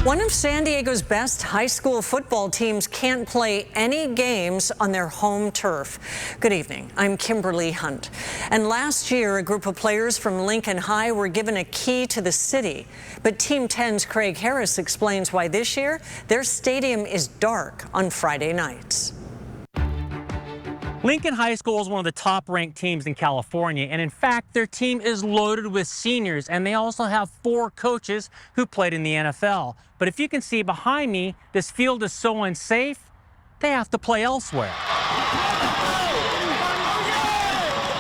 One of San Diego's best high school football teams can't play any games on their home turf. Good evening. I'm Kimberly Hunt. And last year, a group of players from Lincoln High were given a key to the city. But Team 10's Craig Harris explains why this year their stadium is dark on Friday nights. Lincoln High School is one of the top-ranked teams in California, and in fact, their team is loaded with seniors, and they also have 4 coaches who played in the NFL. But if you can see behind me, this field is so unsafe, they have to play elsewhere.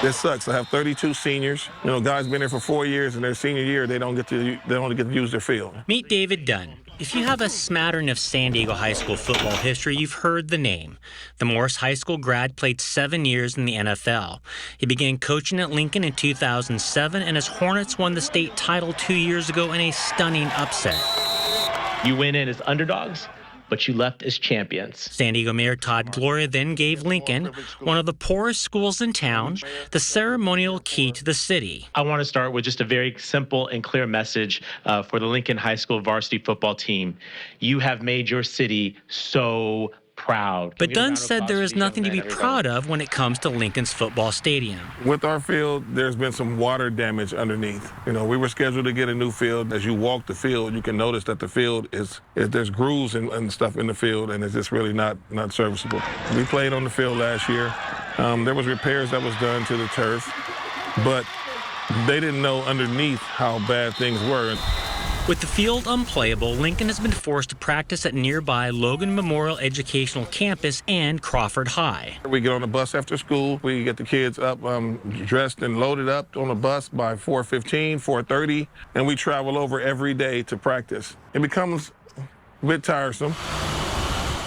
This sucks. I have 32 seniors. You know, guys been here for 4 years, and their senior year, they don't get to use their field. Meet David Dunn. If you have a smattering of San Diego high school football history, you've heard the name. The Morris High School grad played 7 years in the NFL. He began coaching at Lincoln in 2007, and his Hornets won the state title 2 years ago in a stunning upset. You went in as underdogs, but you left as champions. San Diego Mayor Todd Gloria then gave Lincoln, one of the poorest schools in town, the ceremonial key to the city. I want to start with just a very simple and clear message for the Lincoln High School varsity football team. You have made your city so proud. But Dunn said there is nothing to be proud of when it comes to Lincoln's football stadium. With our field, there's been some water damage underneath. You know, we were scheduled to get a new field. As you walk the field, you can notice that the field there's grooves and stuff in the field, and it's just really not serviceable. We played on the field last year. There was repairs that was done to the turf, but they didn't know underneath how bad things were. With the field unplayable, Lincoln has been forced to practice at nearby Logan Memorial Educational Campus and Crawford High. We get on the bus after school. We get the kids up, dressed and loaded up on the bus by 4:15, 4:30, and we travel over every day to practice. It becomes a bit tiresome.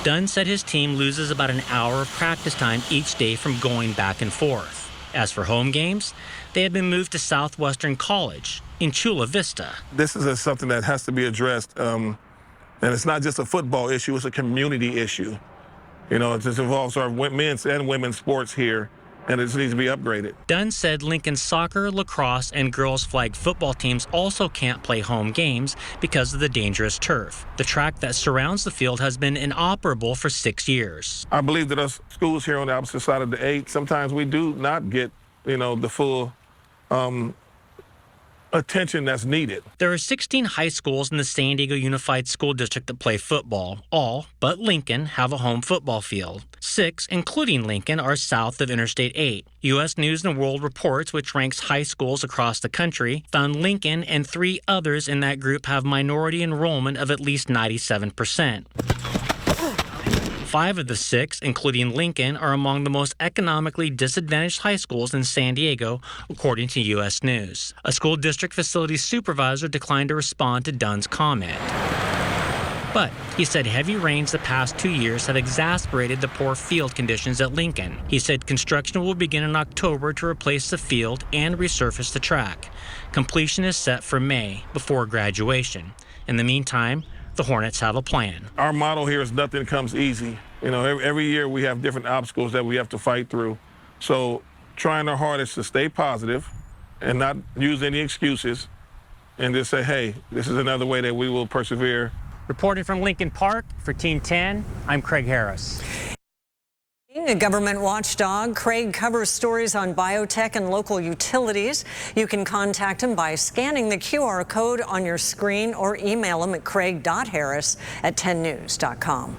Dunn said his team loses about an hour of practice time each day from going back and forth. As for home games, they have been moved to Southwestern College in Chula Vista. This is something that has to be addressed, and it's not just a football issue, it's a community issue. You know, it just involves our men's and women's sports here, and it just needs to be upgraded. Dunn said Lincoln's soccer, lacrosse, and girls flag football teams also can't play home games because of the dangerous turf. The track that surrounds the field has been inoperable for 6 years. I believe that us schools here on the opposite side of the 8, sometimes we do not get, you know, the full attention that's needed. There are 16 high schools in the San Diego Unified School District that play football. All but Lincoln have a home football field. 6, including Lincoln, are south of Interstate 8. U.S. News & World Reports, which ranks high schools across the country, found Lincoln and 3 others in that group have minority enrollment of at least 97%. 5 of the 6, including Lincoln, are among the most economically disadvantaged high schools in San Diego, according to U.S. News. A school district facilities supervisor declined to respond to Dunn's comment. But he said heavy rains the past 2 years have exacerbated the poor field conditions at Lincoln. He said construction will begin in October to replace the field and resurface the track. Completion is set for May, before graduation. In the meantime, the Hornets have a plan. Our motto here is nothing comes easy. You know, every year we have different obstacles that we have to fight through. So trying our hardest to stay positive and not use any excuses and just say, hey, this is another way that we will persevere. Reporting from Lincoln Park for Team 10, I'm Craig Harris. A government watchdog, Craig covers stories on biotech and local utilities. You can contact him by scanning the QR code on your screen or email him at craig.harris@10news.com.